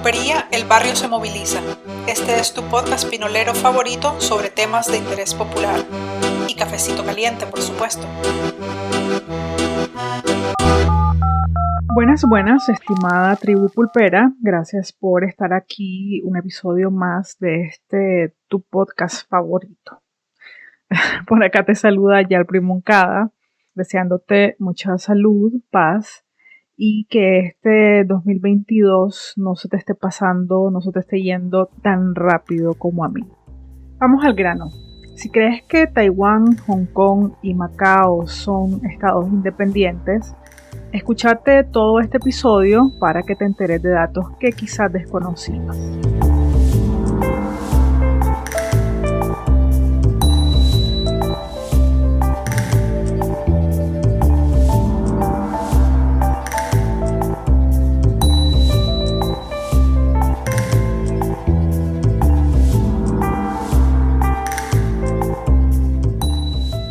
Pulpería El Barrio se moviliza. Este es tu podcast pinolero favorito sobre temas de interés popular. Y cafecito caliente, por supuesto. Buenas, estimada tribu pulpera. Gracias por estar aquí, un episodio más de tu podcast favorito. Por acá te saluda Yalpri Moncada, deseándote mucha salud, paz y que este 2022 no se te esté pasando, no se te esté yendo tan rápido como a mí. Vamos al grano. Si crees que Taiwán, Hong Kong y Macao son estados independientes, escúchate todo este episodio para que te enteres de datos que quizás desconocías.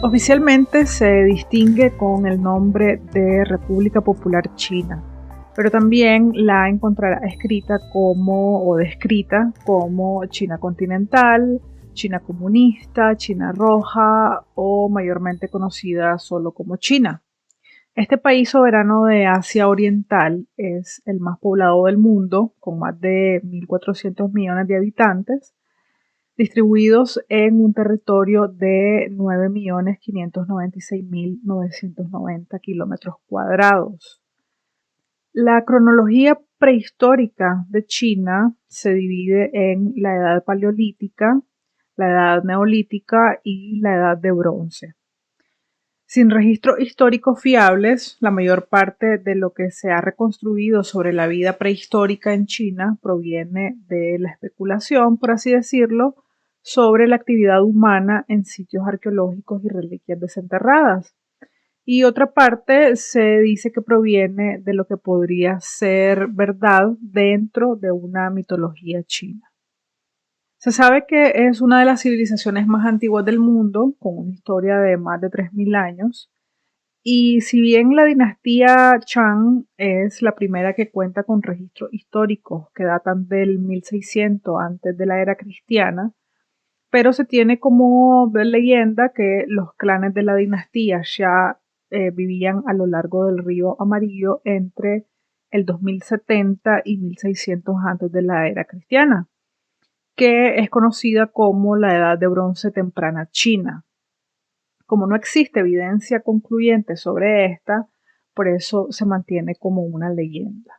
Oficialmente se distingue con el nombre de República Popular China, pero también la encontrará escrita o descrita como China continental, China comunista, China roja o mayormente conocida solo como China. Este país soberano de Asia Oriental es el más poblado del mundo, con más de 1.400 millones de habitantes, distribuidos en un territorio de 9.596.990 kilómetros cuadrados. La cronología prehistórica de China se divide en la edad paleolítica, la edad neolítica y la edad de bronce. Sin registros históricos fiables, la mayor parte de lo que se ha reconstruido sobre la vida prehistórica en China proviene de la especulación, por así decirlo, sobre la actividad humana en sitios arqueológicos y reliquias desenterradas. Y otra parte se dice que proviene de lo que podría ser verdad dentro de una mitología china. Se sabe que es una de las civilizaciones más antiguas del mundo, con una historia de más de 3.000 años. Y si bien la dinastía Shang es la primera que cuenta con registros históricos que datan del 1600 antes de la era cristiana, pero se tiene como leyenda que los clanes de la dinastía ya vivían a lo largo del río Amarillo entre el 2070 y 1600 antes de la era cristiana, que es conocida como la Edad de Bronce Temprana China. Como no existe evidencia concluyente sobre esta, por eso se mantiene como una leyenda.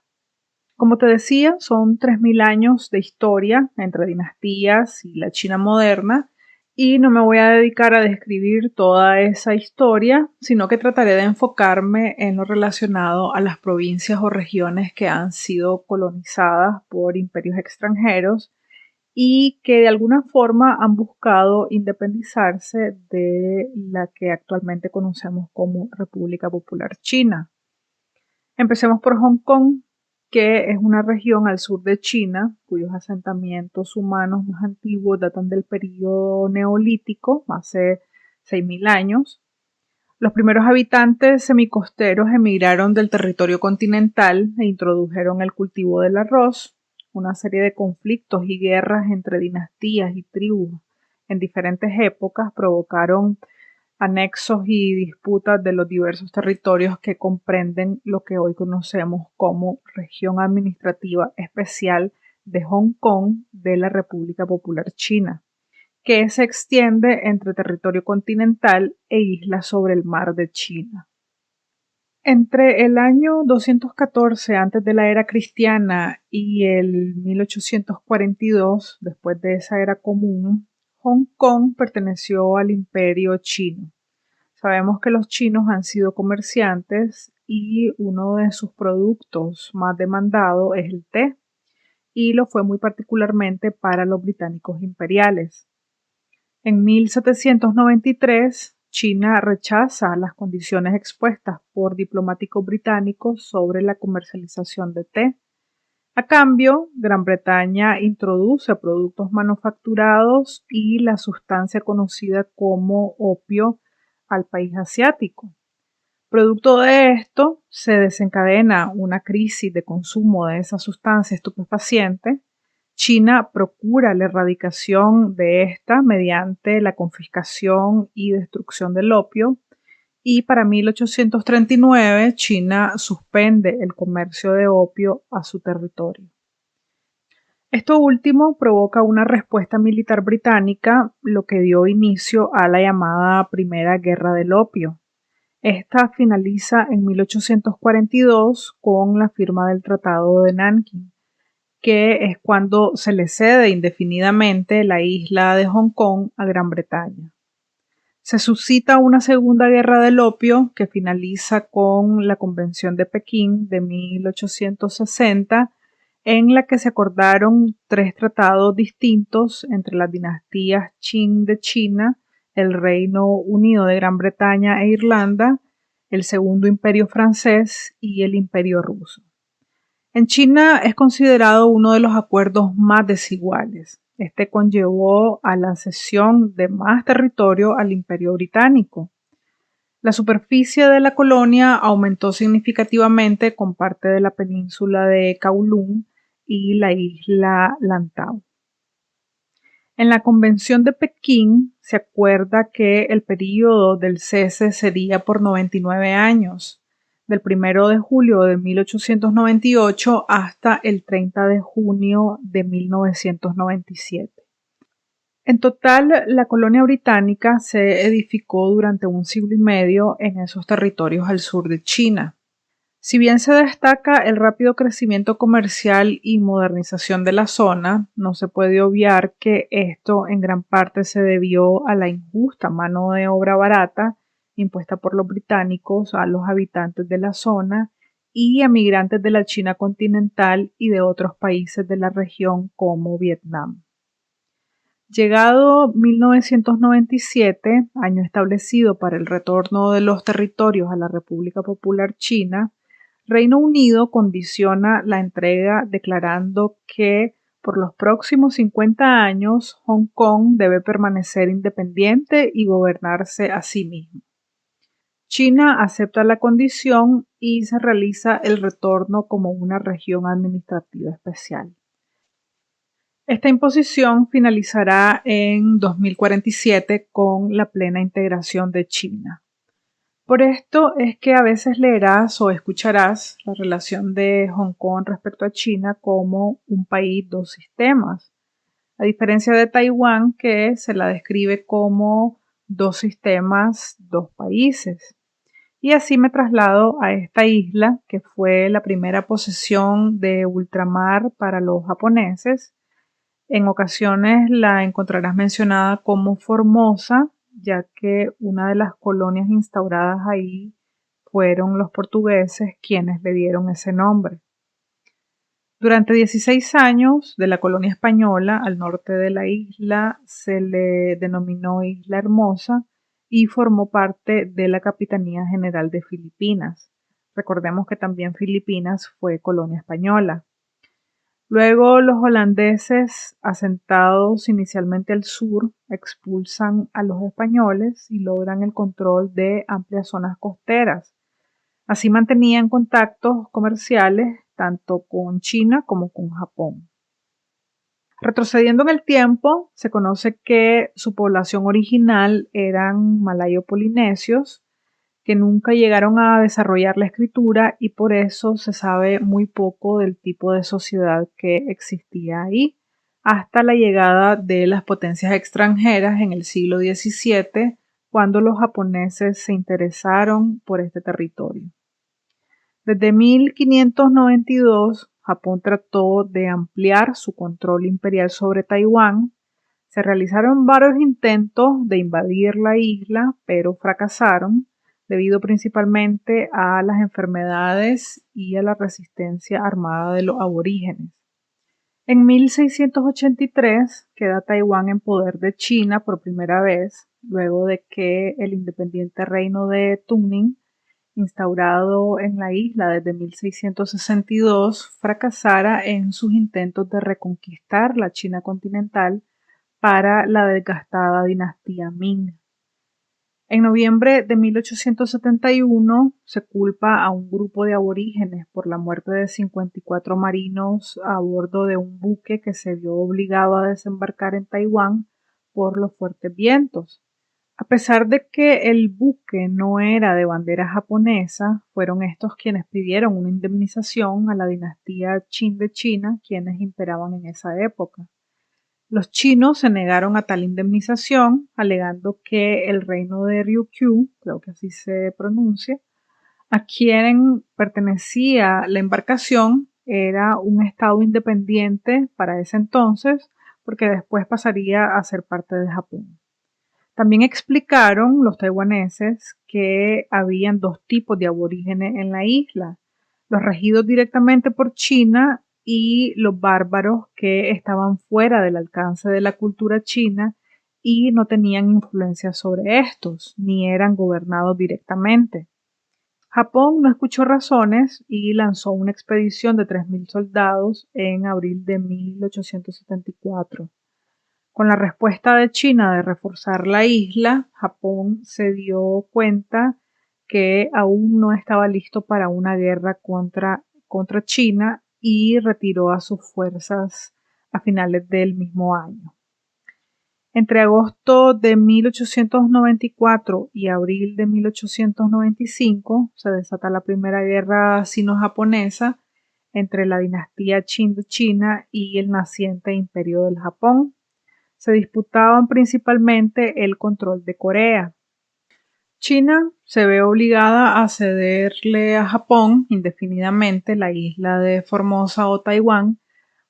Como te decía, son 3.000 años de historia entre dinastías y la China moderna, y no me voy a dedicar a describir toda esa historia, sino que trataré de enfocarme en lo relacionado a las provincias o regiones que han sido colonizadas por imperios extranjeros y que de alguna forma han buscado independizarse de la que actualmente conocemos como República Popular China. Empecemos por Hong Kong, que es una región al sur de China, cuyos asentamientos humanos más antiguos datan del período neolítico, hace 6.000 años. Los primeros habitantes semicosteros emigraron del territorio continental e introdujeron el cultivo del arroz. Una serie de conflictos y guerras entre dinastías y tribus en diferentes épocas provocaron anexos y disputas de los diversos territorios que comprenden lo que hoy conocemos como Región Administrativa Especial de Hong Kong de la República Popular China, que se extiende entre territorio continental e islas sobre el mar de China. Entre el año 214 antes de la era cristiana y el 1842, después de esa era común, Hong Kong perteneció al Imperio Chino. Sabemos que los chinos han sido comerciantes y uno de sus productos más demandados es el té, y lo fue muy particularmente para los británicos imperiales. En 1793, China rechaza las condiciones expuestas por diplomáticos británicos sobre la comercialización de té. A cambio, Gran Bretaña introduce productos manufacturados y la sustancia conocida como opio al país asiático. Producto de esto, se desencadena una crisis de consumo de esa sustancia estupefaciente. China procura la erradicación de esta mediante la confiscación y destrucción del opio, y para 1839 China suspende el comercio de opio a su territorio. Esto último provoca una respuesta militar británica, lo que dio inicio a la llamada Primera Guerra del Opio. Esta finaliza en 1842 con la firma del Tratado de Nankín, que es cuando se le cede indefinidamente la isla de Hong Kong a Gran Bretaña. Se suscita una segunda guerra del opio que finaliza con la Convención de Pekín de 1860, en la que se acordaron 3 tratados distintos entre las dinastías Qing de China, el Reino Unido de Gran Bretaña e Irlanda, el Segundo Imperio francés y el Imperio ruso. En China es considerado uno de los acuerdos más desiguales. Este conllevó a la cesión de más territorio al Imperio británico. La superficie de la colonia aumentó significativamente con parte de la península de Kowloon y la isla Lantau. En la Convención de Pekín se acuerda que el período del cese sería por 99 años, del 1 de julio de 1898 hasta el 30 de junio de 1997. En total, la colonia británica se edificó durante un siglo y medio en esos territorios al sur de China. Si bien se destaca el rápido crecimiento comercial y modernización de la zona, no se puede obviar que esto en gran parte se debió a la injusta mano de obra barata impuesta por los británicos a los habitantes de la zona y a migrantes de la China continental y de otros países de la región como Vietnam. Llegado 1997, año establecido para el retorno de los territorios a la República Popular China, Reino Unido condiciona la entrega declarando que por los próximos 50 años Hong Kong debe permanecer independiente y gobernarse a sí mismo. China acepta la condición y se realiza el retorno como una región administrativa especial. Esta imposición finalizará en 2047 con la plena integración de China. Por esto es que a veces leerás o escucharás la relación de Hong Kong respecto a China como un país, dos sistemas, a diferencia de Taiwán, que se la describe como dos sistemas, dos países. Y así me traslado a esta isla, que fue la primera posesión de ultramar para los japoneses. En ocasiones la encontrarás mencionada como Formosa, ya que una de las colonias instauradas ahí fueron los portugueses quienes le dieron ese nombre. Durante 16 años de la colonia española al norte de la isla se le denominó Isla Hermosa y formó parte de la Capitanía General de Filipinas. Recordemos que también Filipinas fue colonia española. Luego los holandeses, asentados inicialmente al sur, expulsan a los españoles y logran el control de amplias zonas costeras. Así mantenían contactos comerciales tanto con China como con Japón. Retrocediendo en el tiempo, se conoce que su población original eran malayo-polinesios, que nunca llegaron a desarrollar la escritura y por eso se sabe muy poco del tipo de sociedad que existía ahí, hasta la llegada de las potencias extranjeras en el siglo XVII, cuando los japoneses se interesaron por este territorio. Desde 1592, Japón trató de ampliar su control imperial sobre Taiwán. Se realizaron varios intentos de invadir la isla, pero fracasaron debido principalmente a las enfermedades y a la resistencia armada de los aborígenes. En 1683 queda Taiwán en poder de China por primera vez, luego de que el independiente reino de Tunning, instaurado en la isla desde 1662, fracasara en sus intentos de reconquistar la China continental para la desgastada dinastía Ming. En noviembre de 1871 se culpa a un grupo de aborígenes por la muerte de 54 marinos a bordo de un buque que se vio obligado a desembarcar en Taiwán por los fuertes vientos. A pesar de que el buque no era de bandera japonesa, fueron estos quienes pidieron una indemnización a la dinastía Qin de China, quienes imperaban en esa época. Los chinos se negaron a tal indemnización, alegando que el reino de Ryukyu, creo que así se pronuncia, a quien pertenecía la embarcación, era un estado independiente para ese entonces, porque después pasaría a ser parte de Japón. También explicaron los taiwaneses que habían dos tipos de aborígenes en la isla, los regidos directamente por China y los bárbaros que estaban fuera del alcance de la cultura china y no tenían influencia sobre estos, ni eran gobernados directamente. Japón no escuchó razones y lanzó una expedición de 3.000 soldados en abril de 1874. Con la respuesta de China de reforzar la isla, Japón se dio cuenta que aún no estaba listo para una guerra contra China y retiró a sus fuerzas a finales del mismo año. Entre agosto de 1894 y abril de 1895 se desata la primera guerra sino-japonesa entre la dinastía Qin de China y el naciente Imperio del Japón. Se disputaban principalmente el control de Corea. China se ve obligada a cederle a Japón indefinidamente la isla de Formosa o Taiwán,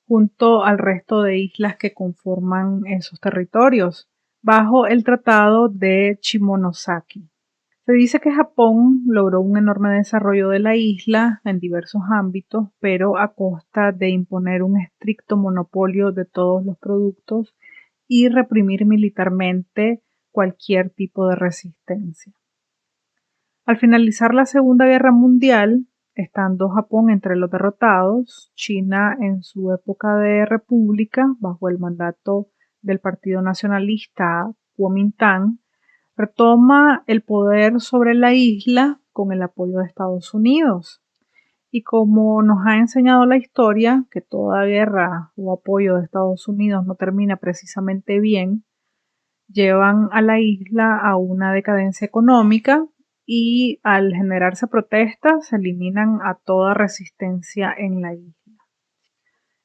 junto al resto de islas que conforman esos territorios, bajo el Tratado de Shimonoseki. Se dice que Japón logró un enorme desarrollo de la isla en diversos ámbitos, pero a costa de imponer un estricto monopolio de todos los productos y reprimir militarmente cualquier tipo de resistencia. Al finalizar la Segunda Guerra Mundial, estando Japón entre los derrotados, China en su época de república, bajo el mandato del Partido Nacionalista Kuomintang, retoma el poder sobre la isla con el apoyo de Estados Unidos. Y como nos ha enseñado la historia, que toda guerra o apoyo de Estados Unidos no termina precisamente bien, llevan a la isla a una decadencia económica y al generarse protestas se eliminan a toda resistencia en la isla.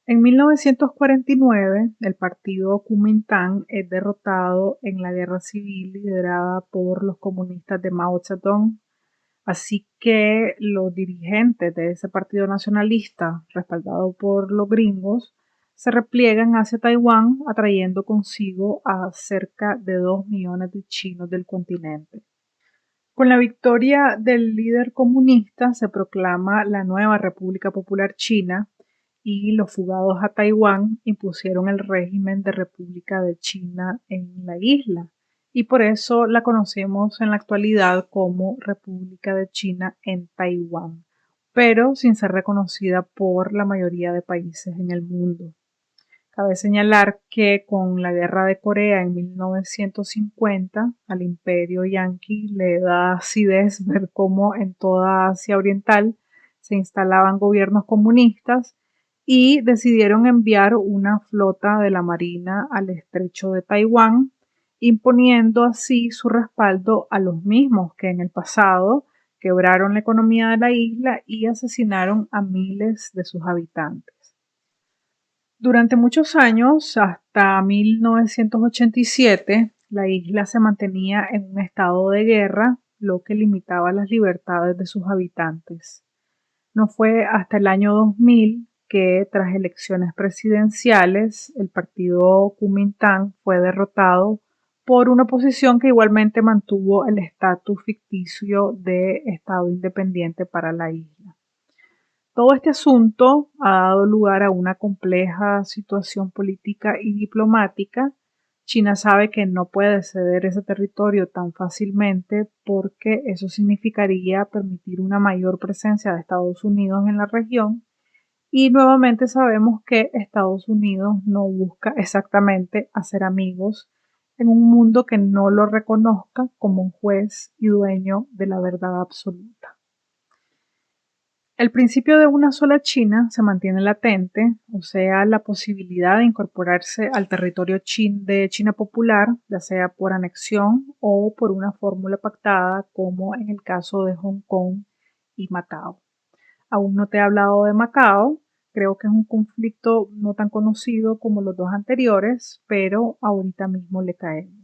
En 1949, el partido Kuomintang es derrotado en la guerra civil liderada por los comunistas de Mao Zedong. Así que los dirigentes de ese partido nacionalista, respaldado por los gringos, se repliegan hacia Taiwán, atrayendo consigo a cerca de 2 millones de chinos del continente. Con la victoria del líder comunista se proclama la nueva República Popular China y los fugados a Taiwán impusieron el régimen de República de China en la isla, y por eso la conocemos en la actualidad como República de China en Taiwán, pero sin ser reconocida por la mayoría de países en el mundo. Cabe señalar que con la Guerra de Corea en 1950 al Imperio Yanqui le da acidez ver cómo en toda Asia Oriental se instalaban gobiernos comunistas y decidieron enviar una flota de la Marina al estrecho de Taiwán, imponiendo así su respaldo a los mismos que en el pasado quebraron la economía de la isla y asesinaron a miles de sus habitantes. Durante muchos años, hasta 1987, la isla se mantenía en un estado de guerra, lo que limitaba las libertades de sus habitantes. No fue hasta el año 2000 que, tras elecciones presidenciales, el partido Kuomintang fue derrotado por una oposición que igualmente mantuvo el estatus ficticio de Estado independiente para la isla. Todo este asunto ha dado lugar a una compleja situación política y diplomática. China sabe que no puede ceder ese territorio tan fácilmente porque eso significaría permitir una mayor presencia de Estados Unidos en la región, y nuevamente sabemos que Estados Unidos no busca exactamente hacer amigos en un mundo que no lo reconozca como un juez y dueño de la verdad absoluta. El principio de una sola China se mantiene latente, o sea, la posibilidad de incorporarse al territorio de China popular, ya sea por anexión o por una fórmula pactada, como en el caso de Hong Kong y Macao. Aún no te he hablado de Macao, creo que es un conflicto no tan conocido como los dos anteriores, pero ahorita mismo le caemos.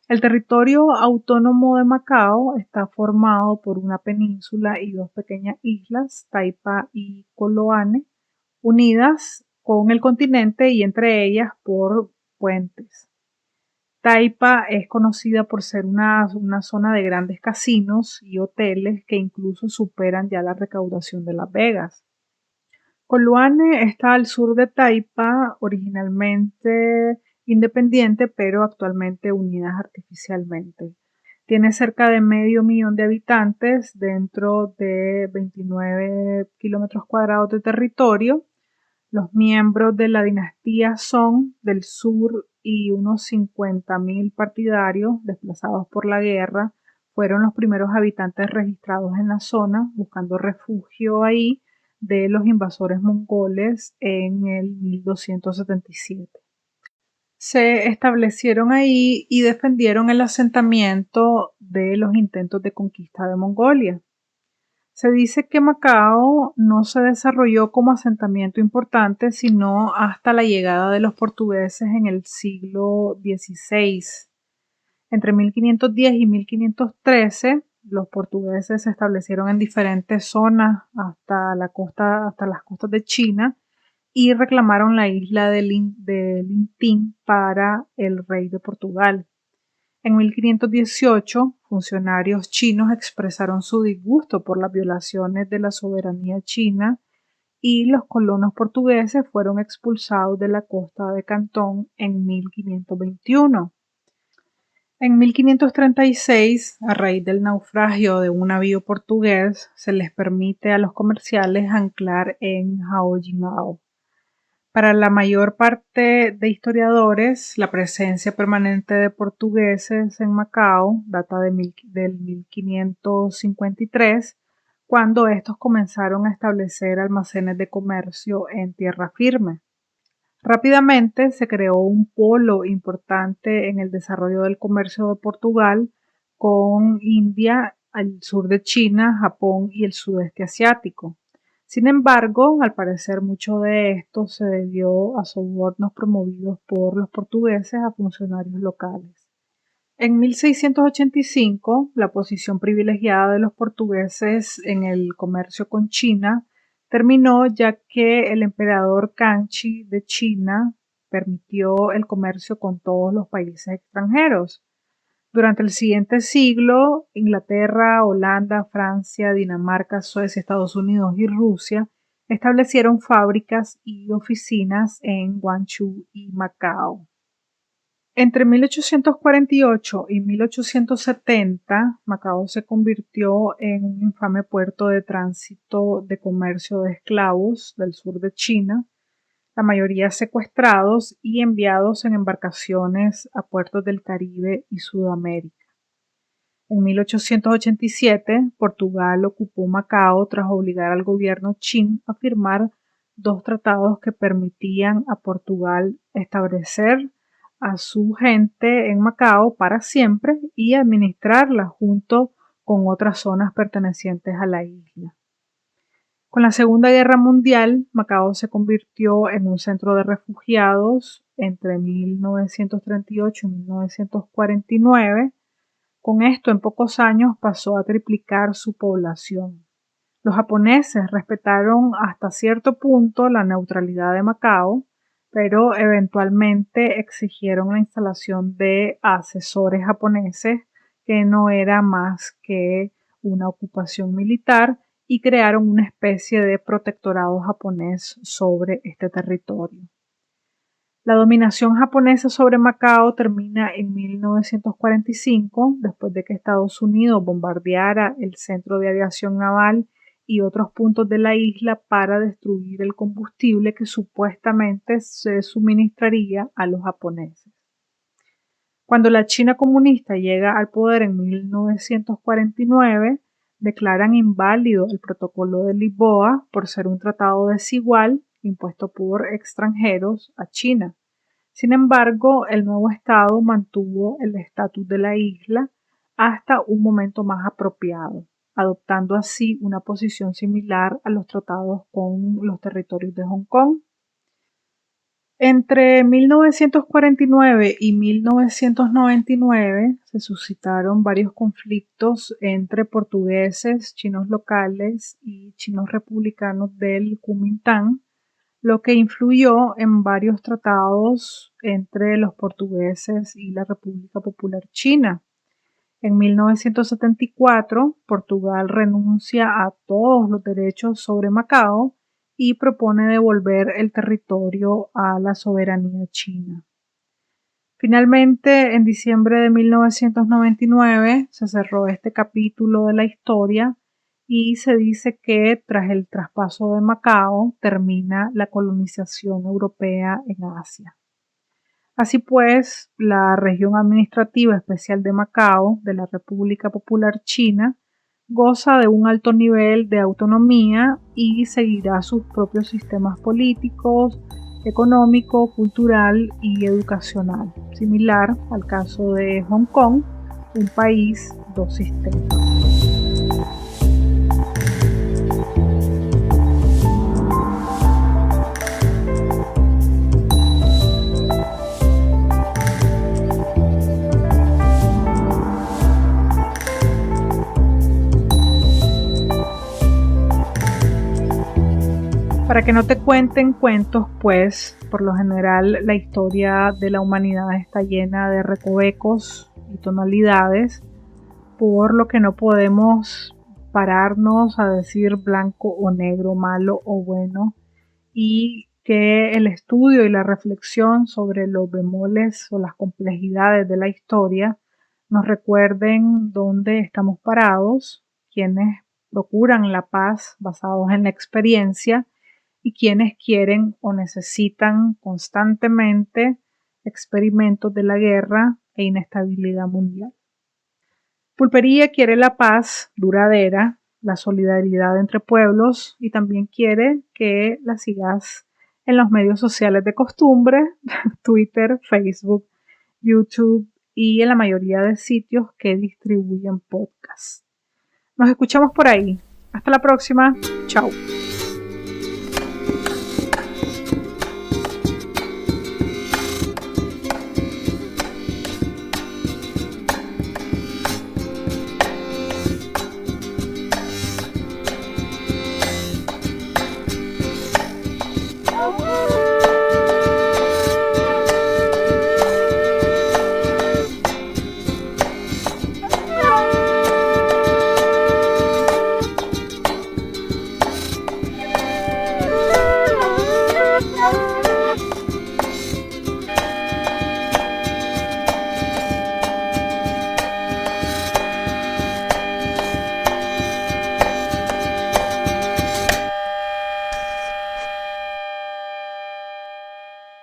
El territorio autónomo de Macao está formado por una península y dos pequeñas islas, Taipa y Koloane, unidas con el continente y entre ellas por puentes. Taipa es conocida por ser una zona de grandes casinos y hoteles que incluso superan ya la recaudación de Las Vegas. Koloane está al sur de Taipa, originalmente independiente, pero actualmente unidas artificialmente. Tiene cerca de medio millón de habitantes dentro de 29 kilómetros cuadrados de territorio. Los miembros de la dinastía Song del sur y unos 50.000 partidarios desplazados por la guerra fueron los primeros habitantes registrados en la zona, buscando refugio ahí de los invasores mongoles en el 1277. Se establecieron ahí y defendieron el asentamiento de los intentos de conquista de Mongolia. Se dice que Macao no se desarrolló como asentamiento importante sino hasta la llegada de los portugueses en el siglo XVI. Entre 1510 y 1513, los portugueses se establecieron en diferentes zonas hasta las costas de China y reclamaron la isla de Lintín para el rey de Portugal. En 1518, funcionarios chinos expresaron su disgusto por las violaciones de la soberanía china y los colonos portugueses fueron expulsados de la costa de Cantón en 1521. En 1536, a raíz del naufragio de un navío portugués, se les permite a los comerciales anclar en Haoyingao. Para la mayor parte de historiadores, la presencia permanente de portugueses en Macao data del 1553, cuando estos comenzaron a establecer almacenes de comercio en tierra firme. Rápidamente se creó un polo importante en el desarrollo del comercio de Portugal con India, al sur de China, Japón y el sudeste asiático. Sin embargo, al parecer mucho de esto se debió a sobornos promovidos por los portugueses a funcionarios locales. En 1685, la posición privilegiada de los portugueses en el comercio con China terminó, ya que el emperador Kangxi de China permitió el comercio con todos los países extranjeros. Durante el siguiente siglo, Inglaterra, Holanda, Francia, Dinamarca, Suecia, Estados Unidos y Rusia establecieron fábricas y oficinas en Guangzhou y Macao. Entre 1848 y 1870, Macao se convirtió en un infame puerto de tránsito de comercio de esclavos del sur de China, la mayoría secuestrados y enviados en embarcaciones a puertos del Caribe y Sudamérica. En 1887, Portugal ocupó Macao tras obligar al gobierno Qing a firmar dos tratados que permitían a Portugal establecer a su gente en Macao para siempre y administrarla junto con otras zonas pertenecientes a la isla. Con la Segunda Guerra Mundial, Macao se convirtió en un centro de refugiados entre 1938 y 1949. Con esto, en pocos años pasó a triplicar su población. Los japoneses respetaron hasta cierto punto la neutralidad de Macao, pero eventualmente exigieron la instalación de asesores japoneses, que no era más que una ocupación militar, y crearon una especie de protectorado japonés sobre este territorio. La dominación japonesa sobre Macao termina en 1945, después de que Estados Unidos bombardeara el centro de aviación naval y otros puntos de la isla para destruir el combustible que supuestamente se suministraría a los japoneses. Cuando la China comunista llega al poder en 1949, declaran inválido el Protocolo de Lisboa por ser un tratado desigual impuesto por extranjeros a China. Sin embargo, el nuevo Estado mantuvo el estatus de la isla hasta un momento más apropiado, adoptando así una posición similar a los tratados con los territorios de Hong Kong. Entre 1949 y 1999 se suscitaron varios conflictos entre portugueses, chinos locales y chinos republicanos del Kuomintang, lo que influyó en varios tratados entre los portugueses y la República Popular China. En 1974, Portugal renuncia a todos los derechos sobre Macao y propone devolver el territorio a la soberanía china. Finalmente, en diciembre de 1999 se cerró este capítulo de la historia y se dice que tras el traspaso de Macao termina la colonización europea en Asia. Así pues, la región administrativa especial de Macao de la República Popular China goza de un alto nivel de autonomía y seguirá sus propios sistemas políticos, económico, cultural y educacional, similar al caso de Hong Kong, un país, dos sistemas. Para que no te cuenten cuentos, pues por lo general la historia de la humanidad está llena de recovecos y tonalidades, por lo que no podemos pararnos a decir blanco o negro, malo o bueno, y que el estudio y la reflexión sobre los bemoles o las complejidades de la historia nos recuerden dónde estamos parados, quienes procuran la paz basados en la experiencia y quienes quieren o necesitan constantemente experimentos de la guerra e inestabilidad mundial. Pulpería quiere la paz duradera, la solidaridad entre pueblos y también quiere que la sigas en los medios sociales de costumbre, Twitter, Facebook, YouTube y en la mayoría de sitios que distribuyen podcasts. Nos escuchamos por ahí. Hasta la próxima. Chao.